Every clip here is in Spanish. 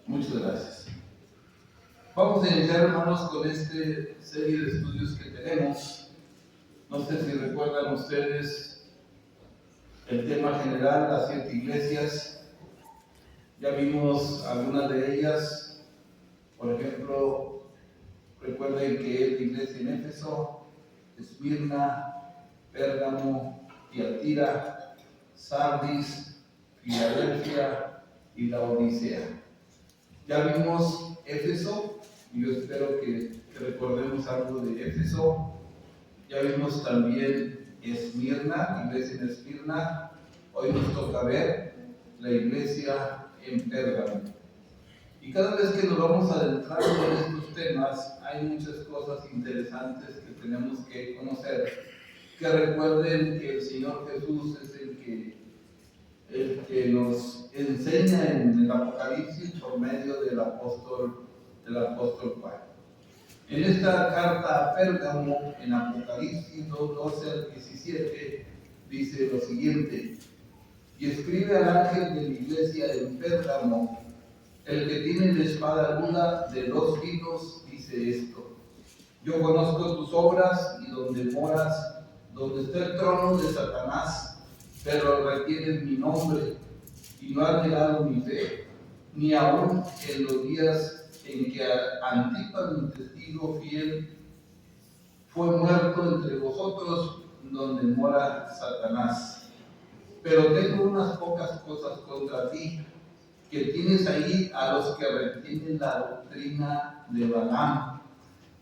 Muchas gracias. Vamos a iniciar, hermanos, con esta serie de estudios que tenemos. No sé si recuerdan ustedes el tema general, las 7 iglesias. Ya vimos algunas de ellas. Por ejemplo, recuerden que es la iglesia en Éfeso, Esmirna, Pérgamo, Tiatira, Sardis, Filadelfia y la Odisea. Ya vimos Éfeso, y yo espero que recordemos algo de Éfeso. Ya vimos también Esmirna, iglesia en Esmirna. Hoy nos toca ver la iglesia en Pérgamo. Y cada vez que nos vamos adentrando en estos temas, hay muchas cosas interesantes que tenemos que conocer. Que recuerden que el Señor Jesús es el que nos enseña en el Apocalipsis por medio del apóstol Juan. En esta carta a Pérgamo, en Apocalipsis 2:12 al 17, dice lo siguiente: y escribe al ángel de la iglesia en Pérgamo, el que tiene la espada aguda de 2 filos, dice esto: yo conozco tus obras y donde moras, donde está el trono de Satanás, pero retienes mi nombre y no has negado mi fe, ni aun en los días en que Antipas, mi testigo fiel, fue muerto entre vosotros, donde mora Satanás. Pero tengo unas pocas cosas contra ti, que tienes ahí a los que retienen la doctrina de Balaam,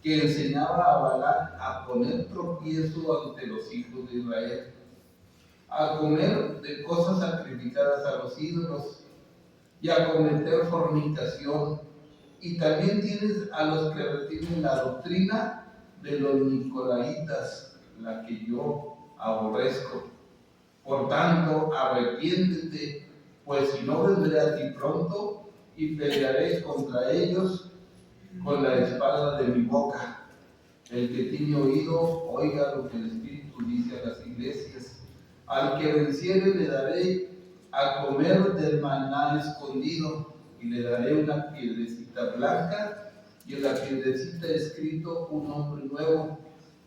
que enseñaba a Balac a poner tropiezo ante los hijos de Israel, a comer de cosas sacrificadas a los ídolos y a cometer fornicación. Y también tienes a los que retienen la doctrina de los nicolaitas, la que yo aborrezco. Por tanto, arrepiéntete, pues si no vendré a ti pronto y pelearé contra ellos con la espada de mi boca. El que tiene oído, oiga lo que el Espíritu dice a las iglesias. Al que venciere le daré a comer del maná escondido, y le daré una piedrecita blanca, y en la piedrecita escrito un nombre nuevo,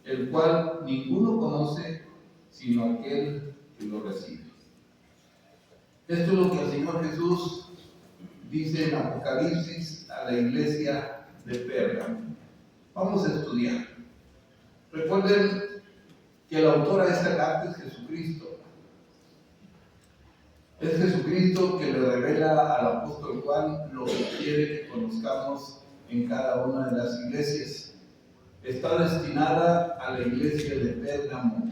el cual ninguno conoce sino aquel que lo recibe. Esto es lo que el Señor Jesús dice en Apocalipsis a la iglesia de Pérgamo. Vamos a estudiar. Recuerden que el autor de esta carta es Jesucristo. Es Jesucristo que le revela al apóstol Juan lo que quiere que conozcamos en cada una de las iglesias. Está destinada a la iglesia de Pérgamo.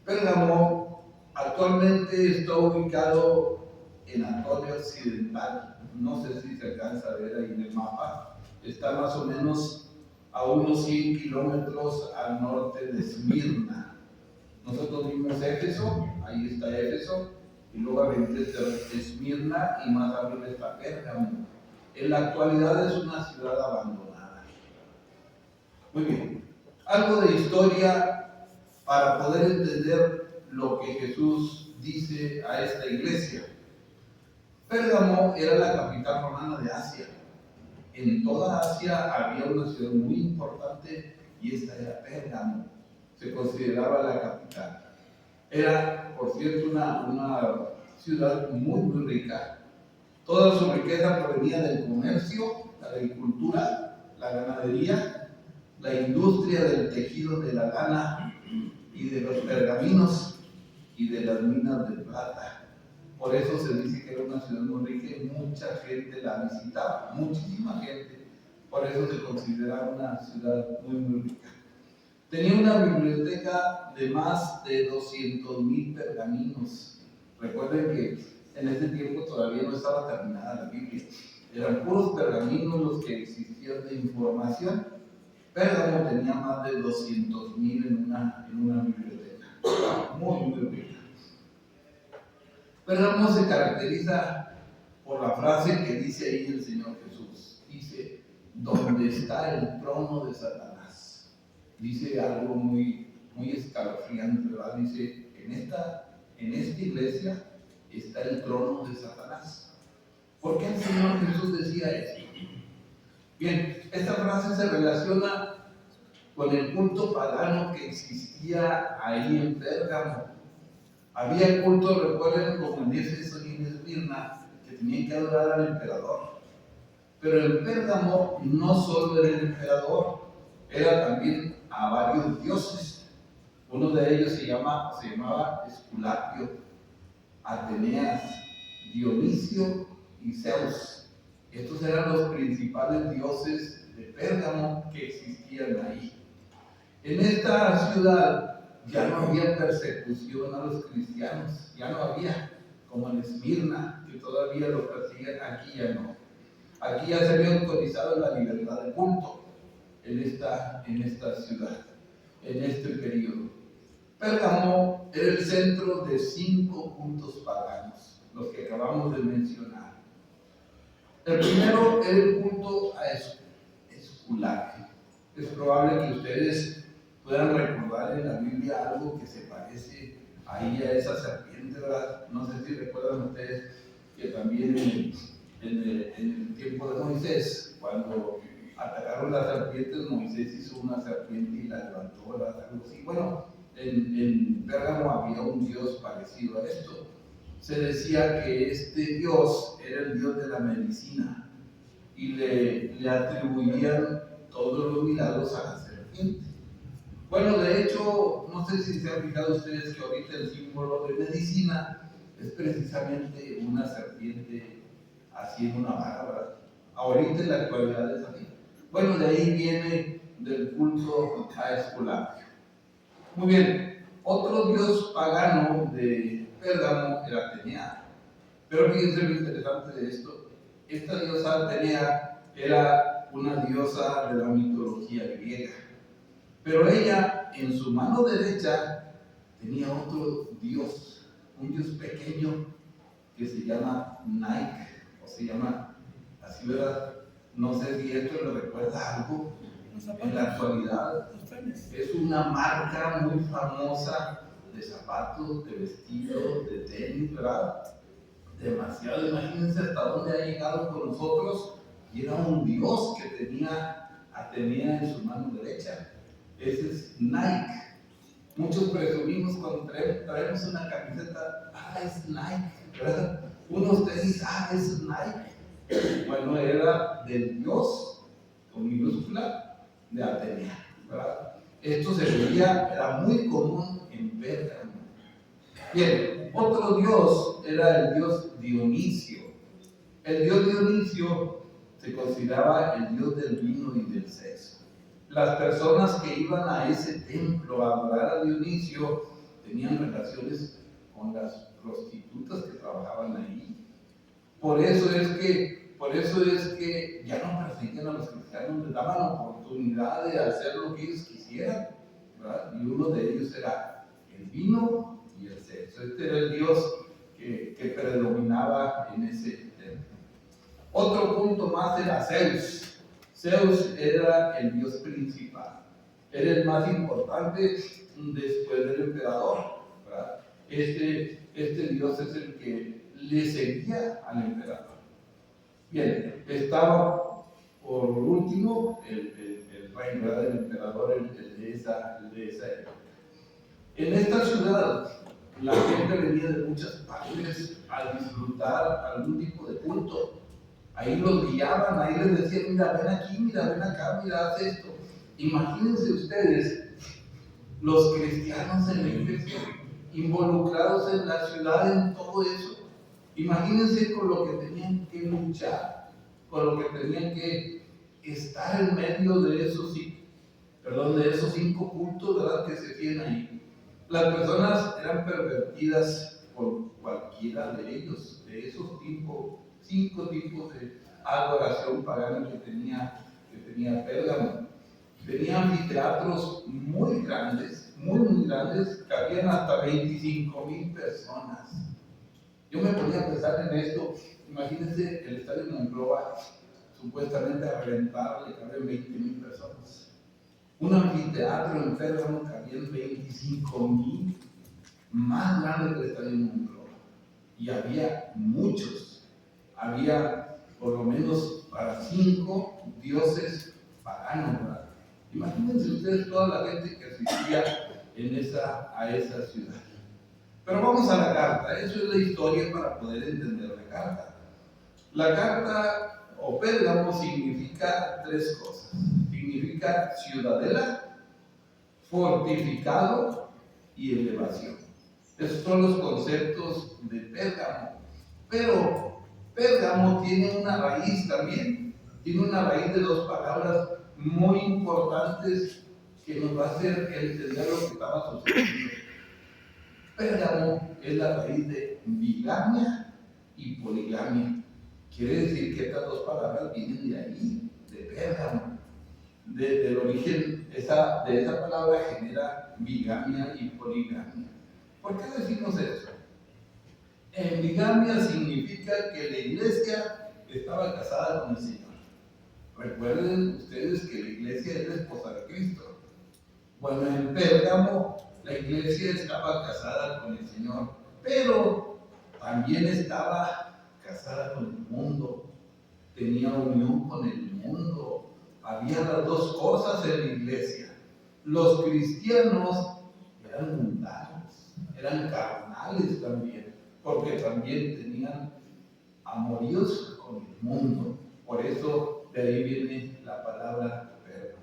Pérgamo actualmente está ubicado en Anatolia Occidental. No sé si se alcanza a ver ahí en el mapa. Está más o menos a unos 100 kilómetros al norte de Esmirna. Nosotros vimos Éfeso, ahí está Éfeso, y luego arriba está Esmirna y más arriba está Pérgamo. En la actualidad es una ciudad abandonada. Muy bien, algo de historia para poder entender lo que Jesús dice a esta iglesia. Pérgamo era la capital romana de Asia. En toda Asia había una ciudad muy importante y esta era Pérgamo. Se consideraba la capital. Era, por cierto, una ciudad muy rica. Toda su riqueza provenía del comercio, la agricultura, la ganadería, la industria del tejido de la lana y de los pergaminos y de las minas de plata. Por eso se dice que era una ciudad muy rica y mucha gente la visitaba, muchísima gente. Por eso se consideraba una ciudad muy rica. Tenía una biblioteca de más de 200,000 pergaminos. Recuerden que en ese tiempo todavía no estaba terminada la Biblia. Eran puros pergaminos los que existían de información. Pérgamo tenía más de 200,000 en una biblioteca. Muy rica. Pérgamo se caracteriza por la frase que dice ahí el Señor Jesús. Dice, ¿dónde está el trono de Satanás? Dice algo muy escalofriante, ¿verdad? Dice, en esta iglesia está el trono de Satanás. ¿Por qué el Señor Jesús decía eso? Bien, esta frase se relaciona con el culto pagano que existía ahí en Pérgamo. Había culto, recuerden, como en Éfeso y en Esmirna, que tenían que adorar al emperador. Pero en Pérgamo no solo era el emperador, era también a varios dioses. Uno de ellos se llamaba Esculapio, Ateneas, Dionisio y Zeus. Estos eran los principales dioses de Pérgamo que existían ahí. En esta ciudad ya no había persecución a los cristianos, ya no había, como en Esmirna, que todavía los persiguen, aquí ya no. Aquí ya se había autorizado la libertad de culto en esta ciudad, en este periodo. Pérgamo era el centro de 5 cultos paganos, los que acabamos de mencionar. El primero era el culto a Esculapio. Es probable que ustedes puedan recordar en la Biblia algo que se parece ahí a esa serpiente, ¿verdad? No sé si recuerdan ustedes que también en el tiempo de Moisés, cuando atacaron las serpientes, Moisés hizo una serpiente y la levantó, ¿verdad? Algo así. Bueno, en Pérgamo había un dios parecido a esto. Se decía que este dios era el dios de la medicina y le atribuían todos los milagros a la serpiente. Bueno, de hecho, no sé si se han fijado ustedes que ahorita el símbolo de medicina es precisamente una serpiente así en una vara, ¿verdad? Ahorita en la actualidad es así. Bueno, de ahí viene del culto a Esculapio. Muy bien, otro dios pagano de Pérgamo era Atenea. Pero fíjense lo interesante de esto. Esta diosa Atenea era una diosa de la mitología griega. Pero ella, en su mano derecha, tenía otro dios, un dios pequeño que se llama Nike, o se llama así, ¿verdad? No sé si esto le recuerda algo en la actualidad. Es una marca muy famosa de zapatos, de vestidos, de tenis, ¿verdad? Demasiado, imagínense hasta dónde ha llegado con nosotros. Y era un dios que tenía Atenea en su mano derecha. Ese es Nike. Muchos presumimos cuando traemos una camiseta, es Nike, ¿verdad? Unos tenis, es Nike. Bueno, era del dios, con minúscula, de Atenea, ¿verdad? Esto se veía, era muy común en Pérgamo. Bien, otro dios era el dios Dionisio. El dios Dionisio se consideraba el dios del vino y del sexo. Las personas que iban a ese templo a adorar a Dionisio tenían relaciones con las prostitutas que trabajaban ahí. Por eso es que ya no persiguen a los cristianos, les daban oportunidad de hacer lo que ellos quisieran, ¿verdad? Y uno de ellos era el vino y el sexo. Este era el dios que predominaba en ese templo. Otro punto más era Zeus. Zeus era el dios principal, era el más importante después del emperador, ¿verdad? Este dios es el que le seguía al emperador. Bien, estaba por último el reino, ¿verdad? Del emperador, el de esa época. En esta ciudad la gente venía de muchas partes a disfrutar algún tipo de culto. Ahí los guiaban, ahí les decían, mira, ven aquí, mira, ven acá, mira, haz esto. Imagínense ustedes, los cristianos en la iglesia, involucrados en la ciudad, en todo eso. Imagínense con lo que tenían que luchar, con lo que tenían que estar en medio de esos 5 cultos, ¿verdad?, que se tienen ahí. Las personas eran pervertidas por cualquiera de ellos, de esos 5 tipos de adoración pagana que tenía Pérgamo. Tenía anfiteatros muy grandes, muy grandes, cabían hasta 25,000 personas. Yo me ponía a pensar en esto. Imagínense el estadio de Monclova, supuestamente a reventar, le caben 20,000 personas. Un anfiteatro en Pérgamo cabían 25,000, más grande que el estadio de Monclova. Y había muchos había por lo menos para 5 dioses paganos, ¿verdad? Imagínense ustedes toda la gente que asistía a esa ciudad. Pero vamos a la carta, eso es la historia para poder entender la carta. La carta o Pérgamo significa 3 cosas. Significa ciudadela, fortificado y elevación. Esos son los conceptos de Pérgamo. Pero Pérgamo tiene una raíz también, tiene una raíz de 2 palabras muy importantes que nos va a hacer entender lo que estaba sucediendo. Pérgamo es la raíz de bigamia y poligamia. Quiere decir que estas 2 palabras vienen de ahí, de Pérgamo. Del origen de esa palabra genera bigamia y poligamia. ¿Por qué decimos eso? En bigamia significa que la iglesia estaba casada con el Señor. Recuerden ustedes que la iglesia es la esposa de Cristo. Bueno, en Pérgamo la iglesia estaba casada con el Señor, pero también estaba casada con el mundo, tenía unión con el mundo. Había las 2 cosas en la iglesia. Los cristianos eran mundanos, eran carnales también, porque también tenían amoríos con el mundo. Por eso de ahí viene la palabra Pérgamo.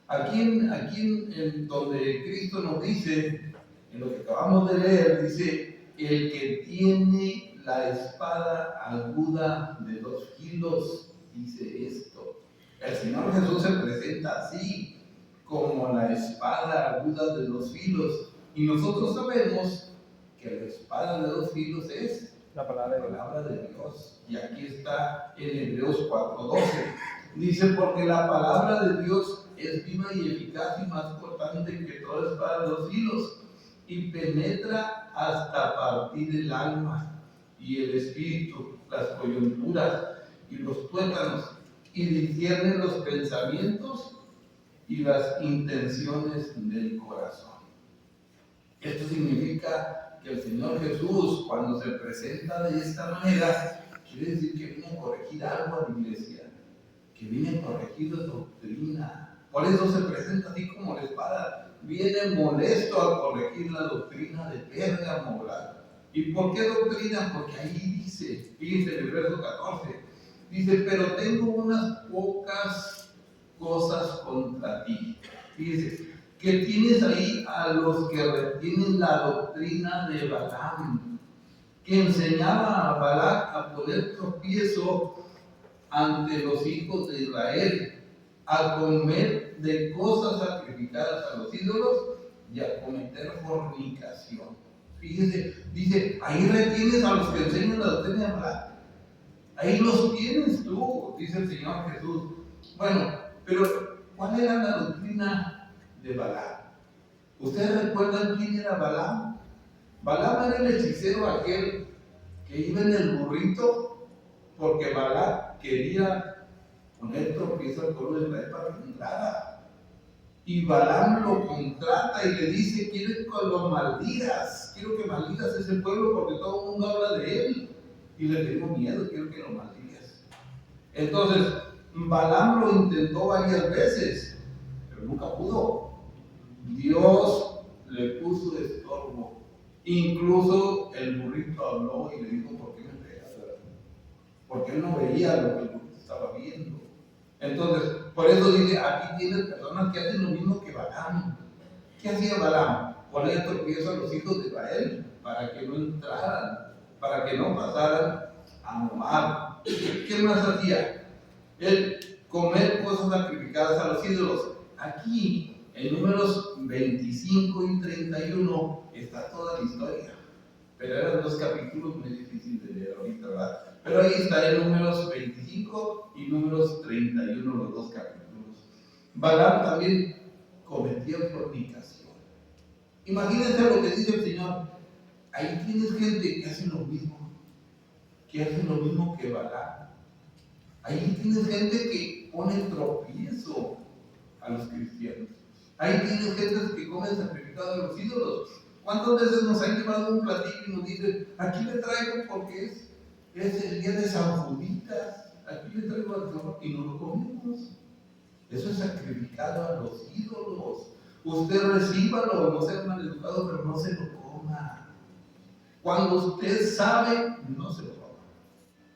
Aquí en donde Cristo nos dice, en lo que acabamos de leer, dice, el que tiene la espada aguda de 2 filos, dice esto. El Señor Jesús se presenta así, como la espada aguda de 2 filos. Y nosotros sabemos que la espada de 2 filos es la palabra de Dios. Y aquí está en Hebreos 4:12. Dice, porque la palabra de Dios es viva y eficaz y más cortante que toda espada de 2 filos, y penetra hasta partir el alma y el espíritu, las coyunturas y los tuétanos, y discierne los pensamientos y las intenciones del corazón. Esto significa que el Señor Jesús, cuando se presenta de esta manera, quiere decir que viene a corregir algo a la iglesia, que viene a corregir la doctrina. Por eso se presenta así como la espada. Viene molesto a corregir la doctrina de Pérgamo. ¿Y por qué doctrina? Porque ahí dice, fíjense en el verso 14, dice, pero tengo unas pocas cosas contra ti. Fíjense, que tienes ahí a los que retienen la doctrina de Balaam, que enseñaba a Balac a poner tropiezo ante los hijos de Israel, a comer de cosas sacrificadas a los ídolos y a cometer fornicación. Fíjese, dice, ahí retienes a los que enseñan la doctrina de Balac. Ahí los tienes tú, dice el Señor Jesús. Bueno, pero ¿cuál era la doctrina de Balaam? ¿Ustedes recuerdan quién era Balaam? Balaam era el hechicero aquel que iba en el burrito porque Balaam quería poner tropiezo al pueblo de Israel para que entrara. Y Balaam lo contrata y le dice, quiero que lo maldigas, quiero que maldigas a ese pueblo porque todo el mundo habla de él. Y le tengo miedo, quiero que lo maldigas. Entonces, Balaam lo intentó varias veces, pero nunca pudo. Dios le puso estorbo. Incluso el burrito habló y le dijo, ¿por qué me pegas? Porque él no veía lo que el burrito estaba viendo. Entonces, por eso dice, aquí tienes personas que hacen lo mismo que Balaam. ¿Qué hacía Balaam? Ponía tropiezo a los hijos de Israel para que no entraran, para que no pasaran a Moab. ¿Qué más hacía? Él comer cosas sacrificadas a los ídolos. Aquí, en números 25 y 31, está toda la historia. Pero eran 2 capítulos muy difíciles de leer ahorita, ¿verdad? Pero ahí está en números 25 y números 31, los 2 capítulos. Balaam también cometía fornicación. Imagínense lo que dice el Señor. Ahí tienes gente que hace lo mismo, que Balaam. Ahí tienes gente que pone tropiezo a los cristianos. Ahí tienes gente que come sacrificado a los ídolos. ¿Cuántas veces nos han llevado un platillo y nos dicen, aquí le traigo porque es es el día de San Juditas, aquí le traigo al Señor y no lo comemos. Eso es sacrificado a los ídolos. Usted recíbalo, no sea maleducado, pero no se lo coma. Cuando usted sabe, no se lo coma.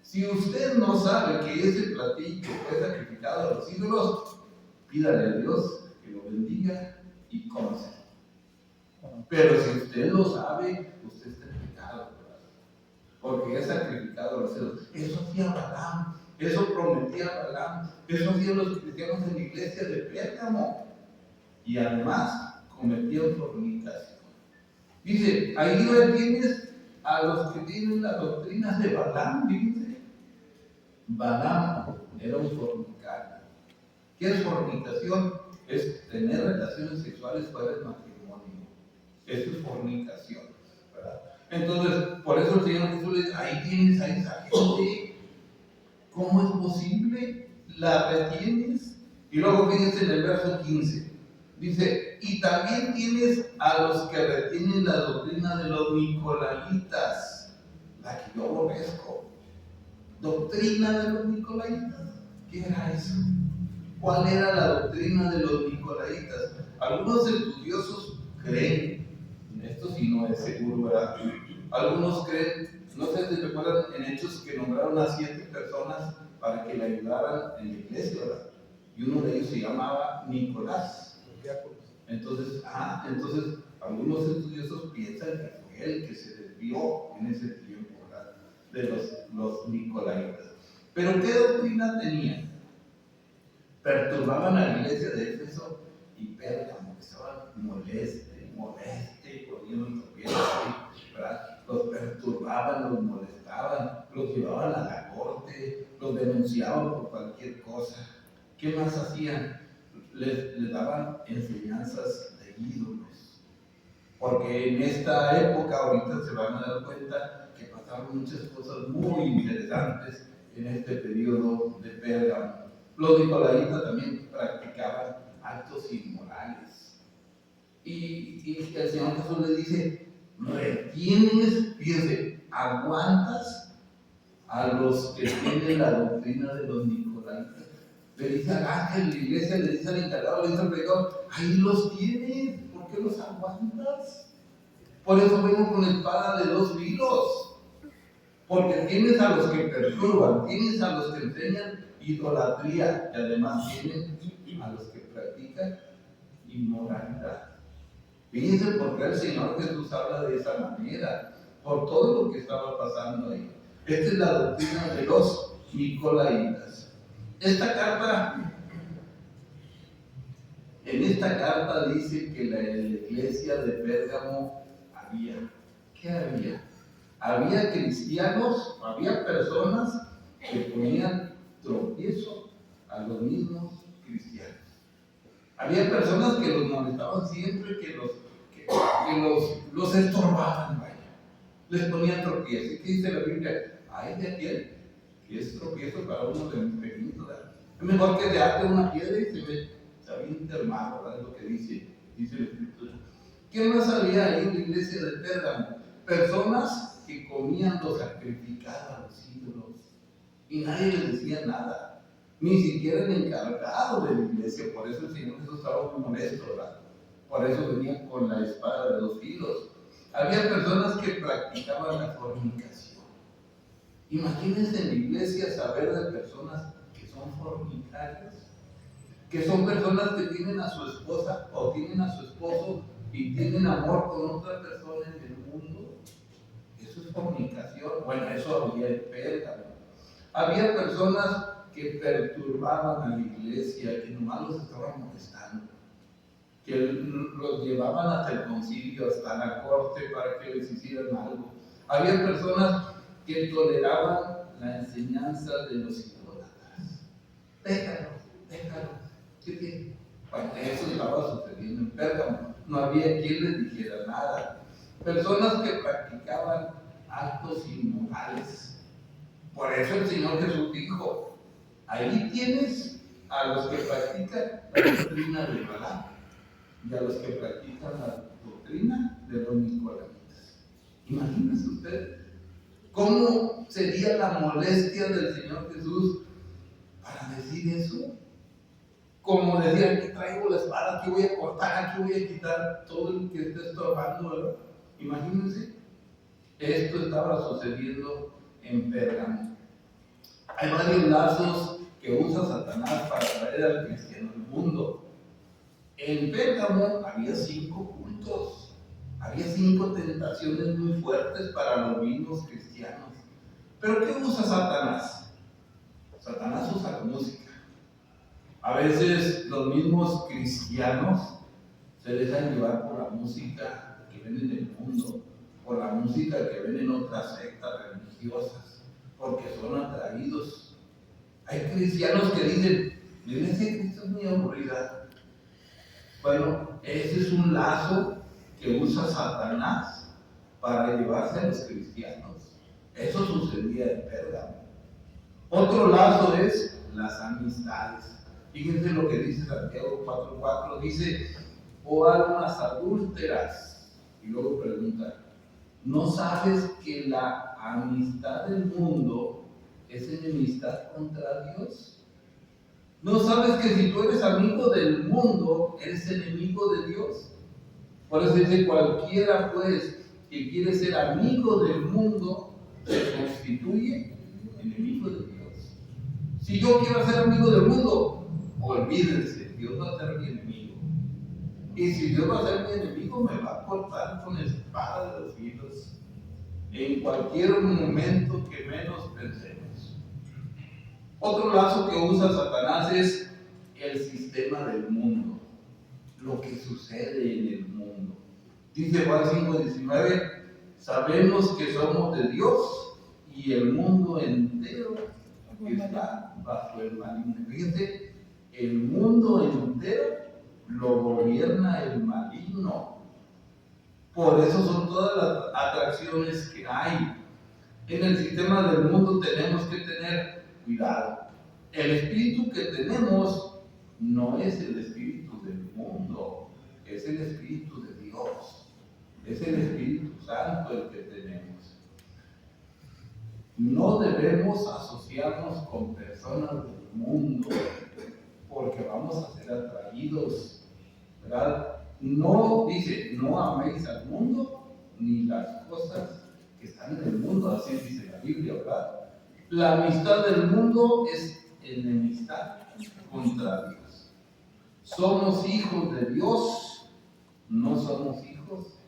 Si usted no sabe que ese platillo fue sacrificado a los ídolos, pídale a Dios que lo bendiga y cómase. Pero si usted lo sabe, usted está en pecado, ¿verdad? Porque es sacrificado a los ídolos. Eso hacía Balaam, eso prometía Balaam, eso hacían los cristianos en la iglesia de Pérgamo. Y además cometían fornicación. Dice, ahí tienes a los que tienen las doctrinas de Balaam, fíjense. Balaam era un fornicario. ¿Qué es fornicación? Es tener relaciones sexuales fuera del matrimonio. Eso es fornicación, ¿verdad? Entonces, por eso el Señor Jesús le dice, ahí tienes a esa gente. ¿Cómo es posible? La retienes. Y luego fíjense en el verso 15. Dice, y también tienes a los que retienen la doctrina de los nicolaitas, la que yo aborrezco. ¿Doctrina de los nicolaitas? ¿Qué era eso? ¿Cuál era la doctrina de los nicolaitas? Algunos estudiosos creen, esto sí no es seguro, ¿verdad? Algunos creen, no sé si recuerdan en Hechos que nombraron a 7 personas para que le ayudaran en la iglesia, ¿verdad? Y uno de ellos se llamaba Nicolás. Entonces, algunos estudiosos piensan que fue él que se desvió en ese tiempo, ¿verdad? De los nicolaitas. Pero ¿qué doctrina tenían? Perturbaban a la iglesia de Éfeso y Pérgamo, que estaban moleste, poniendo tropiezos, ¿verdad? Los perturbaban, los molestaban, los llevaban a la corte, los denunciaban por cualquier cosa. ¿Qué más hacían? Les daban enseñanzas de ídolos. Porque en esta época, ahorita se van a dar cuenta que pasaron muchas cosas muy interesantes en este periodo de Pérgamo. Los nicolaitas también practicaban actos inmorales. Y el Señor Jesús le dice, retienes, fíjense, aguantas a los que tienen la doctrina de los nicolaitas. Le dice al ángel, la iglesia le dice al encargado, le dice al predicador, ahí los tienes, ¿por qué los aguantas? Por eso vengo con espada de 2 filos, porque tienes a los que perturban, tienes a los que enseñan idolatría y además tienen a los que practican inmoralidad. Fíjense por qué el Señor Jesús habla de esa manera, por todo lo que estaba pasando ahí. Esta es la doctrina de los nicolaitas. En esta carta dice que la iglesia de Pérgamo ¿qué había? Había cristianos, había personas que ponían tropiezo a los mismos cristianos. Había personas que los molestaban siempre, que los estorbaban, vaya. Les ponían tropiezo. ¿Y qué dice la Biblia? Ay de aquel que es tropiezo para uno de mis pequeñitos. Es mejor que te ate una piedra y se aviente el mar, ¿verdad? Es lo que dice el Escritura. ¿Qué más había ahí en la iglesia de Pérgamo? Personas que comían lo sacrificado a los ídolos y nadie les decía nada, ni siquiera el encargado de la iglesia. Por eso el Señor Jesús estaba muy molesto, ¿verdad? Por eso venía con la espada de 2 filos. Había personas que practicaban la fornicación. Imagínense en la iglesia saber de personas que son fornicarias, que son personas que tienen a su esposa o tienen a su esposo y tienen amor con otra persona en el mundo. Eso es fornicación. Bueno, eso había en Pérgamo. Había personas que perturbaban a la iglesia, que nomás los estaban molestando, que los llevaban hasta el concilio, hasta la corte para que les hicieran algo. Había personas que toleraban la enseñanza de los idólatras. Déjalo. ¿Qué tiene? Bueno, eso estaba sucediendo en Pérgamo. No había quien les dijera nada. Personas que practicaban actos inmorales. Por eso el Señor Jesús dijo, ahí tienes a los que practican la doctrina de Balaam y a los que practican la doctrina de los nicolaitas. Imagínense usted ¿Cómo sería la molestia del Señor Jesús para decir eso? Como decía, aquí traigo la espada, aquí voy a cortar, aquí voy a quitar todo el que esté estorbando, ¿verdad? Imagínense, esto estaba sucediendo en Pérgamo. Hay varios lazos que usa Satanás para traer al cristiano al mundo. En Pérgamo había 5 cultos, había 5 tentaciones muy fuertes para los mismos cristianos. ¿Pero qué usa Satanás? Satanás usa la música. A veces los mismos cristianos se dejan llevar por la música que ven en el mundo, por la música que ven en otras sectas religiosas, porque son atraídos. Hay cristianos que dicen, la iglesia de Cristo es muy aburrida. Bueno, ese es un lazo que usa Satanás para llevarse a los cristianos. Eso sucedía en Pérgamo. Otro lazo es las amistades. Fíjense lo que dice Santiago 4:4, dice, o almas adúlteras. Y luego pregunta, ¿no sabes que la amistad del mundo es enemistad contra Dios? ¿No sabes que si tú eres amigo del mundo, eres enemigo de Dios? Por eso dice, cualquiera pues que quiere ser amigo del mundo, se constituye enemigo de Dios. Si yo quiero ser amigo del mundo, olvídense, Dios va a ser mi enemigo. Y si Dios va a ser mi enemigo, me va a cortar con espada de los filos en cualquier momento que menos pensemos. Otro lazo que usa Satanás es el sistema del mundo, lo que sucede en el mundo. Dice Juan 5:19, sabemos que somos de Dios y el mundo entero está bajo el maligno. Fíjense, el mundo entero lo gobierna el maligno. Por eso son todas las atracciones que hay. En el sistema del mundo tenemos que tener cuidado. El espíritu que tenemos no es el espíritu del mundo, es el espíritu de Dios. Es el Espíritu Santo el que tenemos. No debemos asociarnos con personas del mundo porque vamos a ser atraídos, ¿verdad? No, dice, no améis al mundo ni las cosas que están en el mundo, así dice la Biblia, ¿verdad? La amistad del mundo es enemistad contra Dios. Somos hijos de Dios, no somos hijos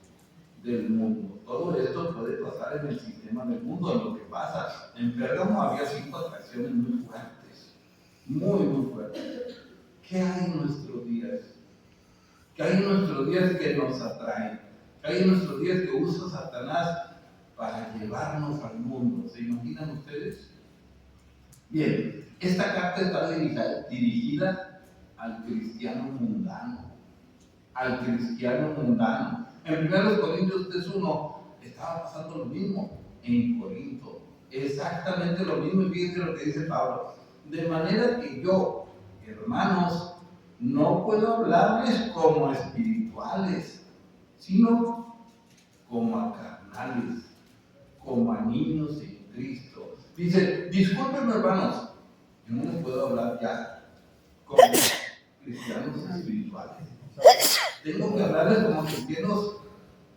del mundo. Todo esto puede pasar en el sistema del mundo, en lo que pasa. En Pérgamo había 5 atracciones muy fuertes, muy fuertes. ¿Qué hay en nuestros días? ¿Qué hay en nuestros días que nos atraen? ¿Qué hay en nuestros días que usa Satanás para llevarnos al mundo? ¿Se imaginan ustedes? Bien, esta carta está dirigida al cristiano mundano. Al cristiano mundano. En 1 Corintios 3:1 estaba pasando lo mismo en Corinto. Exactamente lo mismo, y fíjense lo que dice Pablo. De manera que yo, hermanos, no puedo hablarles como espirituales, sino como a carnales, como a niños en Cristo. Dice, discúlpenme hermanos, yo no les puedo hablar ya como cristianos espirituales. Tengo que hablarles como cristianos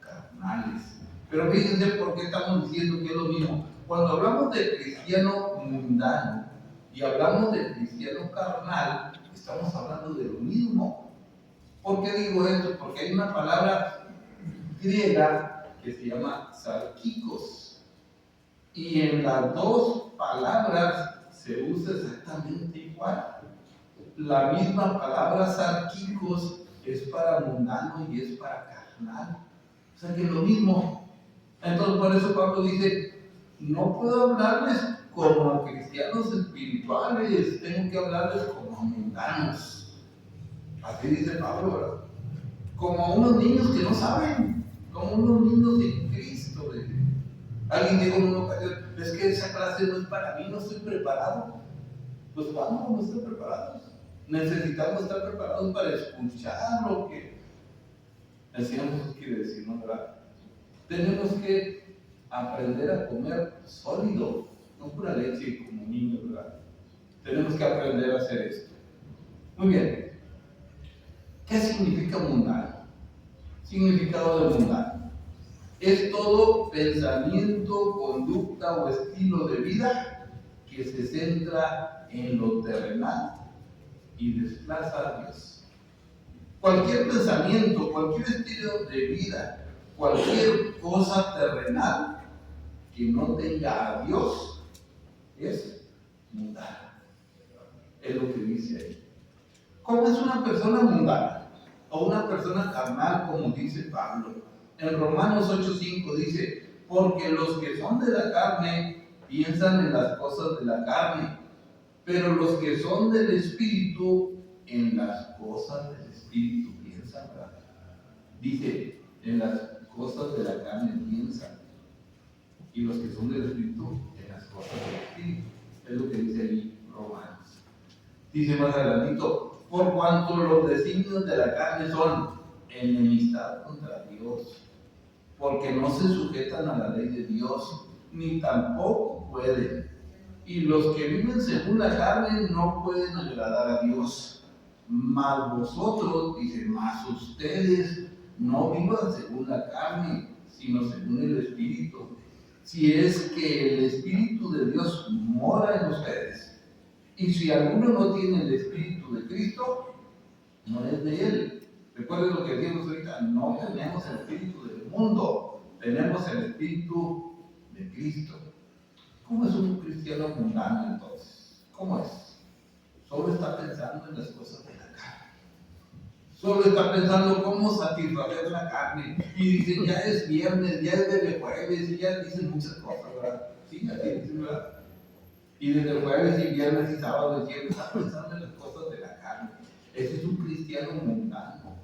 carnales. Pero fíjense por qué estamos diciendo que es lo mismo. Cuando hablamos de cristiano mundano y hablamos de cristiano carnal, estamos hablando de lo mismo. ¿Por qué digo esto? Porque hay una palabra griega que se llama sarkikos. Y en las dos palabras se usa exactamente igual. La misma palabra sarkikos es para mundano y es para carnal. O sea que es lo mismo. Entonces por eso Pablo dice, no puedo hablarles como a cristianos espirituales, tengo que hablarles como a mundanos. Así dice Pablo, ¿verdad? Como a unos niños que no saben, como unos niños en Cristo. Alguien dijo en una ocasión, es que esa clase no es para mí, no estoy preparado. Pues vamos, no estoy preparado. Necesitamos estar preparados para escuchar lo que el Señor Jesús quiere decir, ¿no? ¿Verdad? Tenemos que aprender a comer sólido, no pura leche como niños, ¿verdad? Tenemos que aprender a hacer esto. Muy bien. ¿Qué significa mundano? Significado de mundano. Es todo pensamiento, conducta o estilo de vida que se centra en lo terrenal y desplaza a Dios. Cualquier pensamiento, cualquier estilo de vida, cualquier cosa terrenal que no tenga a Dios es mundana. Es lo que dice ahí. ¿Cómo es una persona mundana? O una persona carnal, como dice Pablo. En Romanos 8:5 dice, porque los que son de la carne piensan en las cosas de la carne, pero los que son del Espíritu en las cosas del Espíritu piensan, ¿verdad? Dice, en las cosas de la carne piensan, y los que son del Espíritu en las cosas del Espíritu. Es lo que dice ahí Romanos. Dice más adelantito, por cuanto los designios de la carne son enemistad contra Dios, porque no se sujetan a la ley de Dios, ni tampoco pueden. Y los que viven según la carne no pueden agradar a Dios. Mas vosotros, dice, mas ustedes no vivan según la carne, sino según el Espíritu. Si es que el Espíritu de Dios mora en ustedes. Y si alguno no tiene el Espíritu de Cristo, no es de él. Recuerden lo que decíamos ahorita, no tenemos el Espíritu del mundo, tenemos el Espíritu de Cristo. ¿Cómo es un cristiano mundano entonces? ¿Cómo es? Solo está pensando en las cosas de la carne. Solo está pensando cómo satisfacer la carne. Y dicen, ya es viernes, ya es desde jueves, y ya dicen muchas cosas, ¿verdad? Sí, así dicen, ¿verdad? Y desde el jueves y viernes y sábado y siempre está pensando en las cosas de la carne. Ese es un cristiano mundano.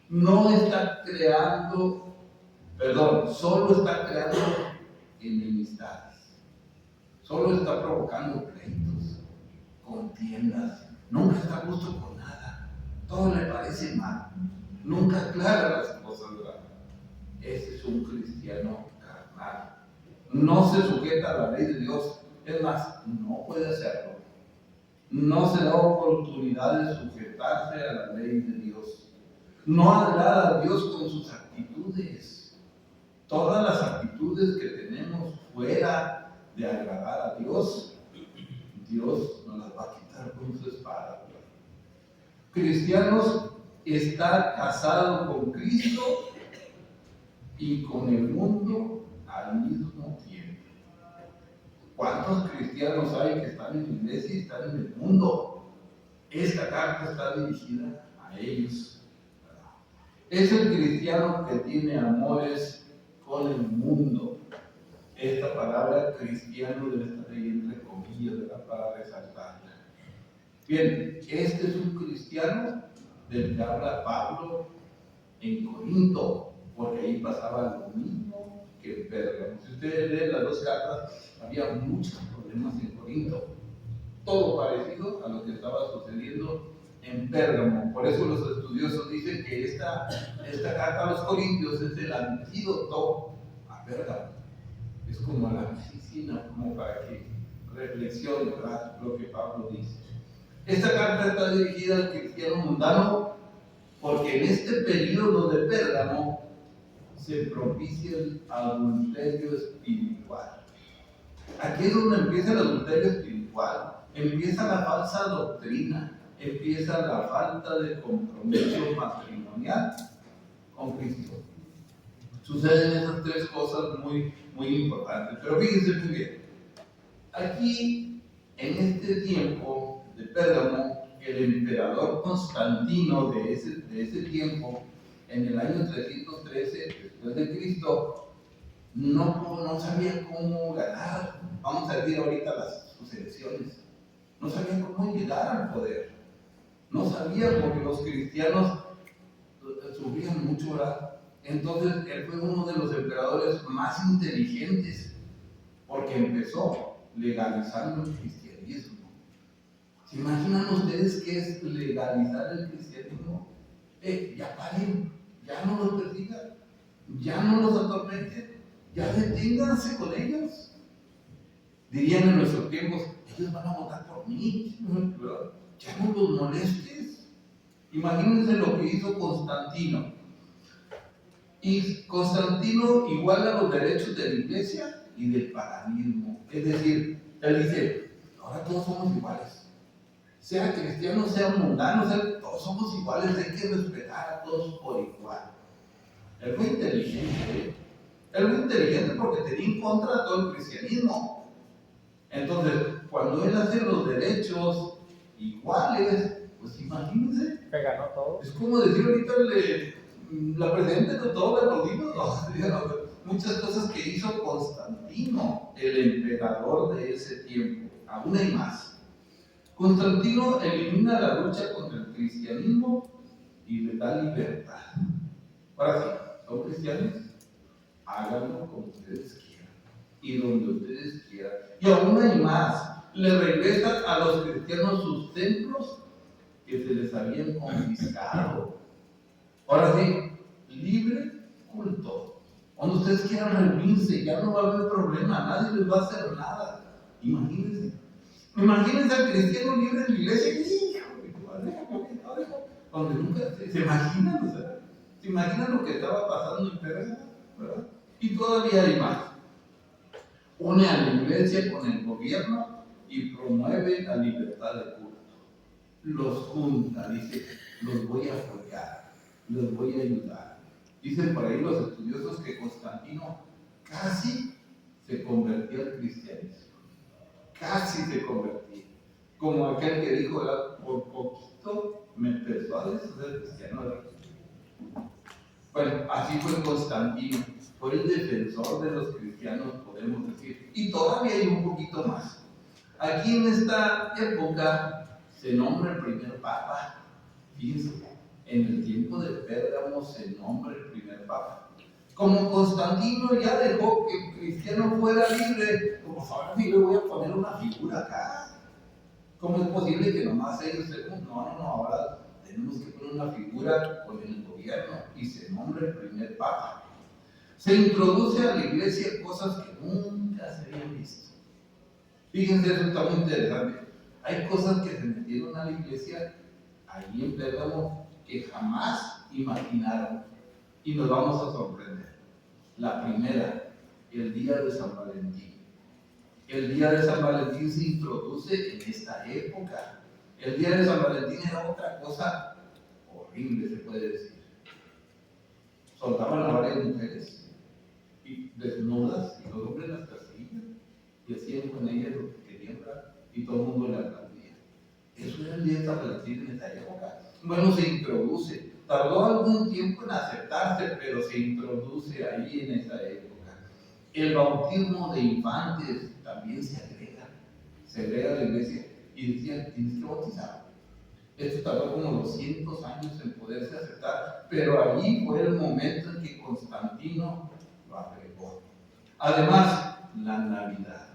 No está creando, solo está creando enemistades. Solo está provocando pleitos, contiendas. Nunca está a gusto con nada. Todo le parece mal. Nunca aclara las cosas, ¿verdad? Ese es un cristiano carnal. No se sujeta a la ley de Dios. Es más, no puede hacerlo. No se da oportunidad de sujetarse a la ley de Dios. No agrada a Dios con sus actitudes. Todas las actitudes que tenemos fuera de agradar a Dios, Dios nos las va a quitar con su espada. Cristianos está casado con Cristo y con el mundo al mismo tiempo. ¿Cuántos cristianos hay que están en la iglesia y están en el mundo? Esta carta está dirigida a ellos. Es el cristiano que tiene amores con el mundo. Esta palabra cristiano debe estar ahí entre comillas, ¿verdad? Para resaltarla. Bien, este es un cristiano del que habla Pablo en Corinto, porque ahí pasaba lo mismo que en Pérgamo. Si ustedes leen las dos cartas, había muchos problemas en Corinto. Todo parecido a lo que estaba sucediendo en Pérgamo. Por eso los estudiosos dicen que esta carta a los Corintios es el antídoto a Pérgamo. Es como la medicina, como para que reflexione, ¿verdad?, lo que Pablo dice. Esta carta está dirigida al cristiano mundano porque en este periodo de Pérgamo se propicia el adulterio espiritual. Aquí es donde empieza el adulterio espiritual, empieza la falsa doctrina, empieza la falta de compromiso matrimonial con Cristo. Suceden esas tres cosas muy, muy importantes, pero fíjense muy bien. Aquí, en este tiempo de Pérgamo, el emperador Constantino de ese tiempo, en el año 313 después de Cristo, no sabía cómo ganar, vamos a decir ahorita sus elecciones, no sabía cómo llegar al poder, no sabía porque los cristianos sufrían mucho, ¿verdad? Entonces él fue uno de los emperadores más inteligentes porque empezó legalizando el cristianismo. ¿Se imaginan ustedes qué es legalizar el cristianismo? Ya paren, ya no los persigan, ya no los atormenten, ya deténganse con ellos. Dirían en nuestros tiempos, ellos van a votar por mí, ¿verdad? Ya no los molestes. Imagínense lo que hizo Constantino. Y Constantino iguala los derechos de la iglesia y del paganismo. Es decir, él dice, ahora todos somos iguales. Sea cristiano, sea mundano, todos somos iguales, hay que respetar a todos por igual. Él fue inteligente, ¿eh? Él fue inteligente porque tenía en contra todo el cristianismo. Entonces, cuando él hace los derechos iguales, pues imagínense. Que ganó todo. Es como decir ahorita la presidenta de todos los partidos, muchas cosas que hizo Constantino, el emperador de ese tiempo. Aún hay más. Constantino elimina la lucha contra el cristianismo y le da libertad. Ahora sí, son cristianos, háganlo como ustedes quieran y donde ustedes quieran. Y aún hay más, le regresan a los cristianos sus templos que se les habían confiscado. Ahora sí, libre culto. Cuando ustedes quieran reunirse, ya no va a haber problema, nadie les va a hacer nada. Imagínense. Imagínense al cristiano libre en la iglesia. Donde nunca se imaginan, o sea, se imaginan lo que estaba pasando en Pérez, ¿verdad? Y todavía hay más. Une a la iglesia con el gobierno y promueve la libertad de culto. Los junta, dice, los voy a apoyar, los voy a ayudar. Dicen por ahí los estudiosos que Constantino casi se convertía al cristianismo. Casi se convertía. Como aquel que dijo, por poquito me persuades a ser cristiano. Bueno, así fue Constantino. Fue el defensor de los cristianos, podemos decir. Y todavía hay un poquito más. Aquí en esta época se nombra el primer papa. Fíjense, en el tiempo de Pérgamo se nombra el primer papa. Como Constantino ya dejó que el cristiano fuera libre, pues ahora sí le voy a poner una figura acá. ¿Cómo es posible que nomás ellos se... No, ahora tenemos que poner una figura con el gobierno y se nombra el primer papa. Se introduce a la iglesia cosas que nunca se habían visto. Fíjense, eso está muy interesante. Hay cosas que se metieron a la iglesia allí en Pérgamo que jamás imaginaron y nos vamos a sorprender. La primera, el día de San Valentín. El día de San Valentín se introduce en esta época. El día de San Valentín era otra cosa horrible, se puede decir. Soltaban a varias mujeres y desnudas y los hombres las perseguían y hacían con ellas lo que querían, y todo el mundo le aplaudía. Eso era el día de San Valentín en esa época. Bueno, se introduce. Tardó algún tiempo en aceptarse, pero se introduce ahí en esa época. El bautismo de infantes también se agrega a la iglesia y decían, tienes que bautizar. Esto tardó como 200 años en poderse aceptar, pero allí fue el momento en que Constantino lo agregó. Además, la Navidad.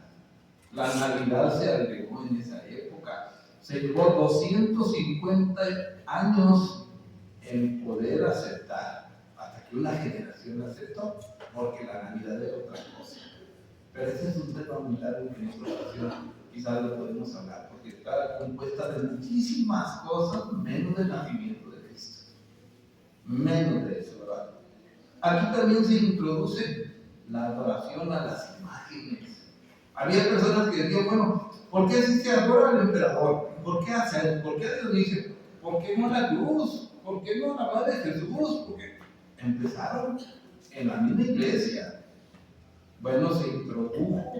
La Navidad se agregó en esa época. Se llevó 250 años en poder aceptar, hasta que una generación aceptó, porque la Navidad era otra cosa. Pero ese es un tema muy largo que en otra ocasión quizás lo podemos hablar, porque está compuesta de muchísimas cosas, menos del nacimiento de Cristo. Menos de eso, ¿verdad? Aquí también se introduce la adoración a las imágenes. Había personas que decían, bueno, ¿por qué si se adora al emperador? ¿Por qué hacer? ¿Por qué Dios dice? ¿Por qué no la cruz? ¿Por qué no la madre de Jesús? Porque empezaron en la misma iglesia. Bueno, se introdujo.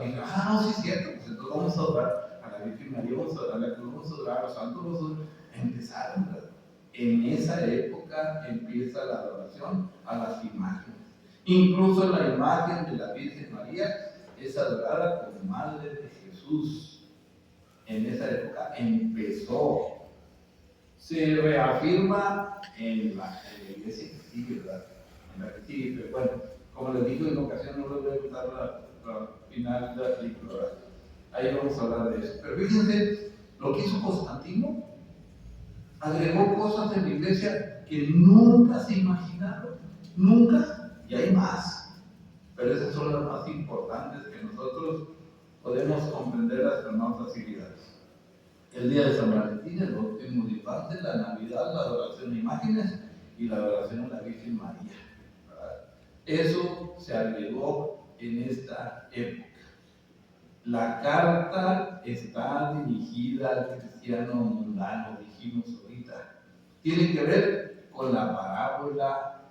Dijeron, no, sí es cierto, pues entonces vamos a adorar a la Virgen María, vamos a adorar a la cruz, vamos a adorar a los santos. Empezaron, ¿verdad? En esa época empieza la adoración a las imágenes. Incluso la imagen de la Virgen María es adorada como Madre de Jesús. En esa época empezó. Se reafirma en la iglesia que sigue, ¿verdad? En la que sigue, pero bueno, como les digo en ocasión, no les voy a contar la final de la película, ¿verdad? Ahí vamos a hablar de eso. Pero fíjense, lo que hizo Constantino, agregó cosas en la iglesia que nunca se imaginaron, nunca, y hay más. Pero esas son las más importantes que nosotros podemos comprenderlas con más facilidades. El día de San Valentín, el bautismo de infante, la Navidad, la adoración a imágenes y la adoración a la Virgen María, ¿verdad? Eso se agregó en esta época. La carta está dirigida al cristiano mundano, dijimos ahorita. Tiene que ver con la parábola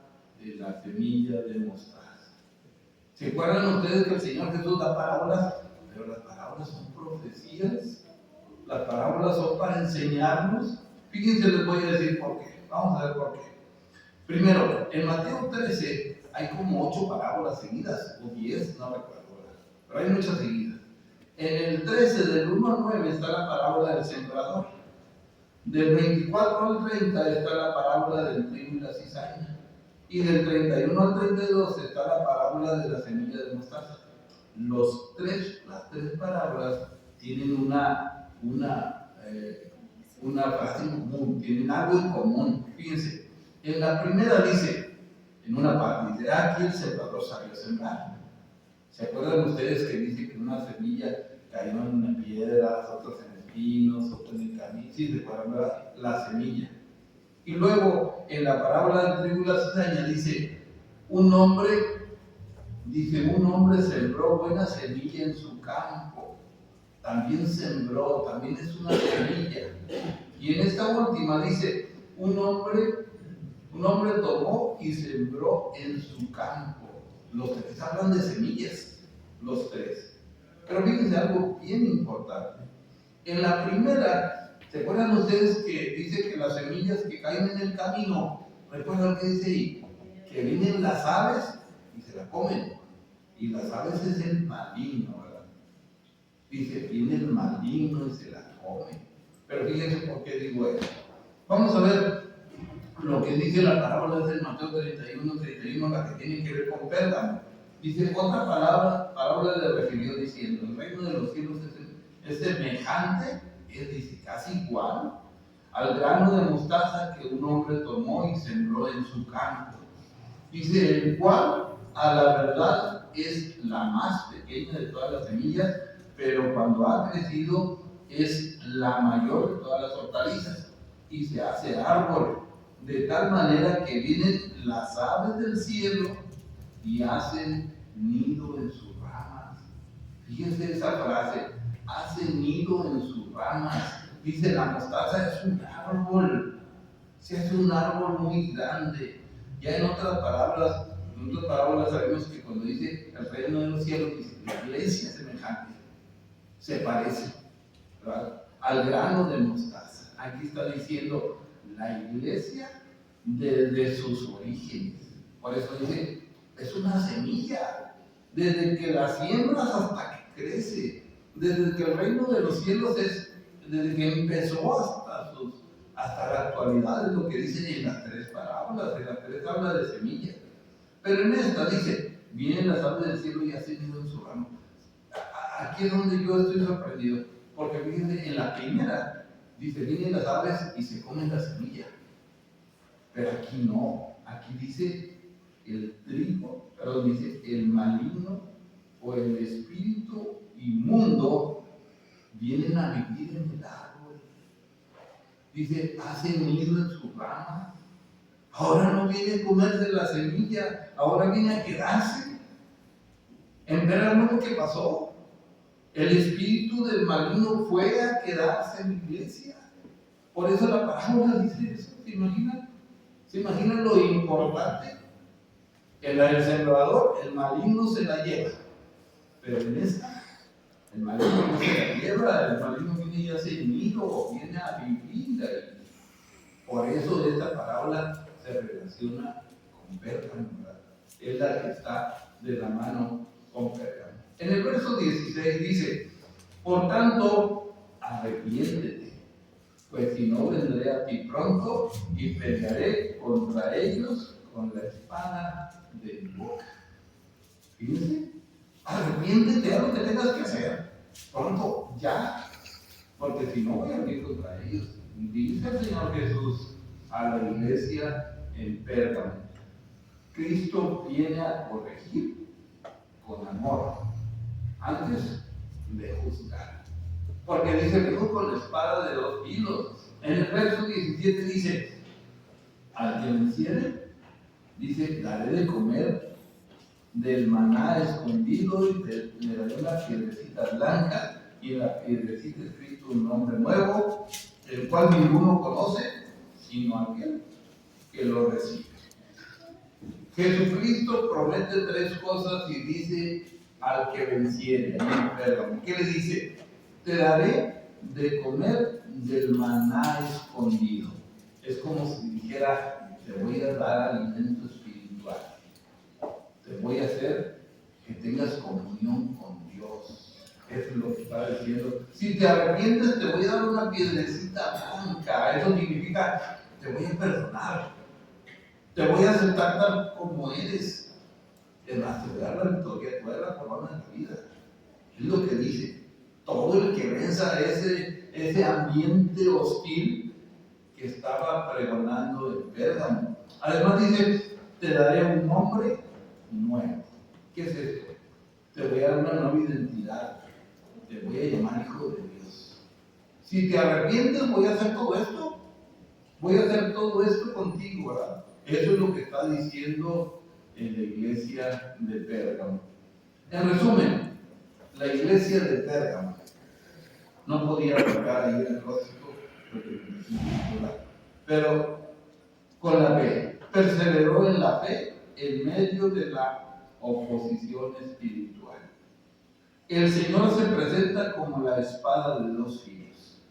de la semilla de mostaza. ¿Se acuerdan ustedes que el Señor Jesús da parábolas? Pero las parábolas son profecías. Las parábolas son para enseñarnos. Fíjense, les voy a decir por qué. Vamos a ver por qué. Primero, en Mateo 13 hay como 8 parábolas seguidas, o 10, no recuerdo, pero hay muchas seguidas. En el 13, del 1 al 9, está la parábola del sembrador. Del 24 al 30 está la parábola del trigo y la cizaña. Y del 31 al 32 está la parábola de la semilla de mostaza. Las tres parábolas tienen una frase en común, tienen algo en común. Fíjense, en la primera dice, en una parte, dice, aquí el sembrador salió a sembrar. ¿Se acuerdan ustedes que dice que una semilla cayó en piedras, otras en espinos, otras en el camino? Sí, recuerdan la semilla. Y luego, en la parábola del trigo y la cizaña dice, un hombre sembró buena semilla en su campo. También sembró, también es una semilla. Y en esta última dice, un hombre tomó y sembró en su campo. Los tres hablan de semillas, los tres. Pero fíjense algo bien importante. En la primera, ¿se acuerdan ustedes que dice que las semillas que caen en el camino, recuerdan que dice ahí? Que vienen las aves y se la comen. Y las aves es el maligno, ¿verdad? Dice, viene el maligno y se la come. Pero fíjense por qué digo eso. Vamos a ver lo que dice la parábola de Mateo 31, la que tiene que ver con Pérgamo. Dice, otra parábola le refirió diciendo, el reino de los cielos es semejante, dice, casi igual, al grano de mostaza que un hombre tomó y sembró en su campo. Dice, el cual, a la verdad, es la más pequeña de todas las semillas, pero cuando ha crecido es la mayor de todas las hortalizas y se hace árbol, de tal manera que vienen las aves del cielo y hacen nido en sus ramas. Fíjense esa frase, hacen nido en sus ramas. Dice, la mostaza es un árbol, se hace un árbol muy grande. Ya en otras parábolas sabemos que cuando dice el reino de los cielos, dice la iglesia semejante, se parece, ¿verdad?, al grano de mostaza. Aquí está diciendo la iglesia desde sus orígenes. Por eso dice, es una semilla, desde que la siembras hasta que crece, desde que el reino de los cielos desde que empezó hasta la actualidad, es lo que dicen en las tres parábolas. En las tres habla de semillas, pero en esta dice, vienen las aves del cielo y hacen nido en su ramo. Aquí es donde yo estoy sorprendido, porque fíjense, en la primera dice, vienen las aves y se comen la semilla, pero aquí no, aquí dice dice el maligno o el espíritu inmundo vienen a vivir en el árbol. Dice, hacen nido en su rama. Ahora no viene a comerse la semilla, ahora viene a quedarse. En Pérgamo lo que pasó, el espíritu del maligno fue a quedarse en la iglesia. Por eso la parábola dice eso. ¿Se imaginan? ¿Se imaginan lo importante? El sembrador, el maligno se la lleva. Pero en esta, el maligno no se la lleva, el maligno viene y hace nido, viene a vivir ahí. Por eso esta parábola se relaciona con Pérgamo, ¿verdad? Es la que está de la mano con Pérgamo. En el verso 16 dice, por tanto, arrepiéntete, pues si no vendré a ti pronto y pelearé contra ellos con la espada de mi boca. Fíjense, arrepiéntete a lo que tengas que hacer, pronto, ya, porque si no voy a venir contra ellos. Dice el Señor Jesús a la iglesia en Pérgamo, Cristo viene a corregir con amor. Antes de juzgar. Porque dice, vengo con la espada de 2 filos. En el verso 17 dice, al que venciere, dice, daré de comer del maná escondido y le daré una piedrecita blanca y en la piedrecita escrito un nombre nuevo, el cual ninguno conoce, sino aquel que lo recibe. Jesucristo promete 3 cosas y dice al que venciere, ahí en Pérgamo. ¿Qué le dice? Te daré de comer del maná escondido. Es como si dijera, te voy a dar alimento espiritual. Te voy a hacer que tengas comunión con Dios. Eso es lo que está diciendo. Si te arrepientes, te voy a dar una piedrecita blanca. Eso significa, te voy a perdonar. Te voy a aceptar tal como eres. Es más, te voy a dar la victoria, te voy a dar la corona de la vida. Es lo que dice. Todo el que venza ese ambiente hostil que estaba pregonando en Pérgamo. Además dice, te daré un nombre nuevo. ¿Qué es esto? Te voy a dar una nueva identidad. Te voy a llamar hijo de Dios. Si te arrepientes, voy a hacer todo esto. Voy a hacer todo esto contigo, ¿verdad? Eso es lo que está diciendo en la iglesia de Pérgamo. En resumen, la iglesia de Pérgamo no podía tocar ahí en el rostro, pero con la fe, perseveró en la fe en medio de la oposición espiritual. El Señor se presenta como la espada de 2 filos.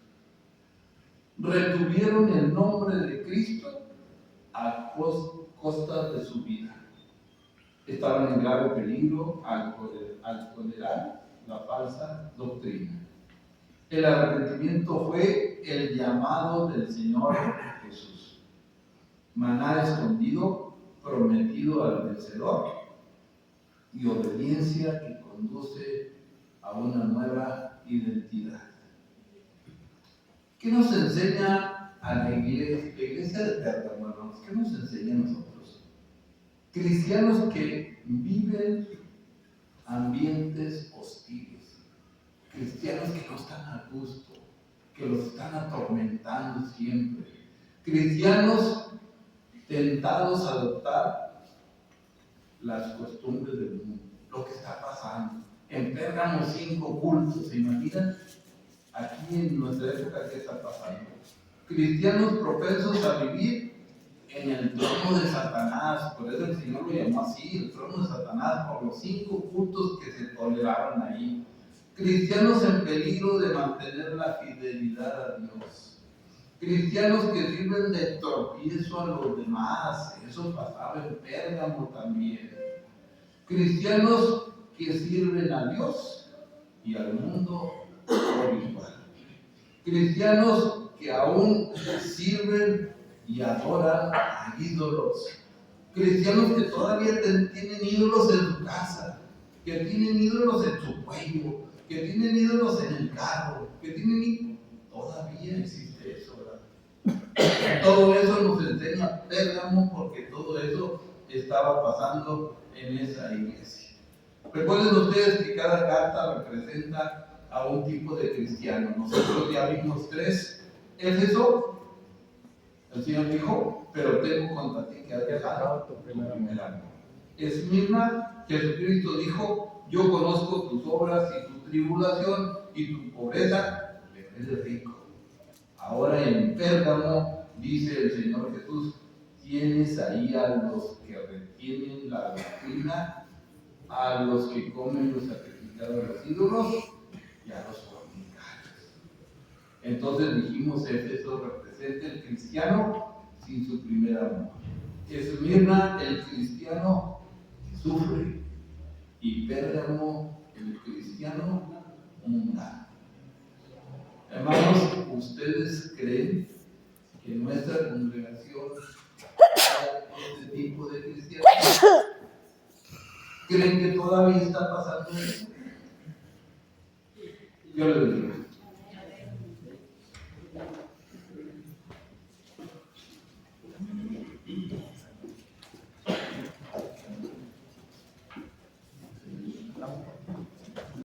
Retuvieron el nombre de Cristo a costa de su vida. Estaban en grave peligro al tolerar la falsa doctrina. El arrepentimiento fue el llamado del Señor Jesús. Maná escondido, prometido al vencedor, y obediencia que conduce a una nueva identidad. ¿Qué nos enseña a la iglesia de Pérgamo, hermanos? ¿Qué nos enseña a nosotros? Cristianos que viven ambientes hostiles, cristianos que no están a gusto, que los están atormentando siempre, cristianos tentados a adoptar las costumbres del mundo, lo que está pasando. En Pérgamo 5 cultos, ¿se imaginan? Aquí en nuestra época, ¿qué está pasando? Cristianos propensos a vivir en el trono de Satanás, por eso el Señor lo llamó así, el trono de Satanás, por los 5 cultos que se toleraron ahí. Cristianos en peligro de mantener la fidelidad a Dios. Cristianos que sirven de tropiezo a los demás, eso pasaba en Pérgamo también. Cristianos que sirven a Dios y al mundo por igual. Cristianos que aún sirven y adoran a ídolos. Cristianos que todavía tienen ídolos en su casa, que tienen ídolos en su cuello, que tienen ídolos en el carro, que tienen... Todavía existe eso, ¿verdad? Todo eso nos enseña Pérgamo porque todo eso estaba pasando en esa iglesia. Recuerden ustedes que cada carta representa a un tipo de cristiano. Nosotros ya vimos 3. Éfeso, el Señor dijo, pero tengo contra ti que has dejado tu primer amor. Esmirna, Jesucristo dijo, yo conozco tus obras y tu tribulación y tu pobreza, pero eres rico. Ahora en Pérgamo, dice el Señor Jesús, tienes ahí a los que retienen la doctrina, a los que comen los sacrificados a los ídolos y a los fornicarios. Entonces dijimos, Éfeso representa el cristiano sin su primer amor. Esmirna, el cristiano que sufre, y Pérgamo, el cristiano mundano. Hermanos, ¿ustedes creen que en nuestra congregación hay este tipo de cristianos? ¿Creen que todavía está pasando eso? Yo les digo,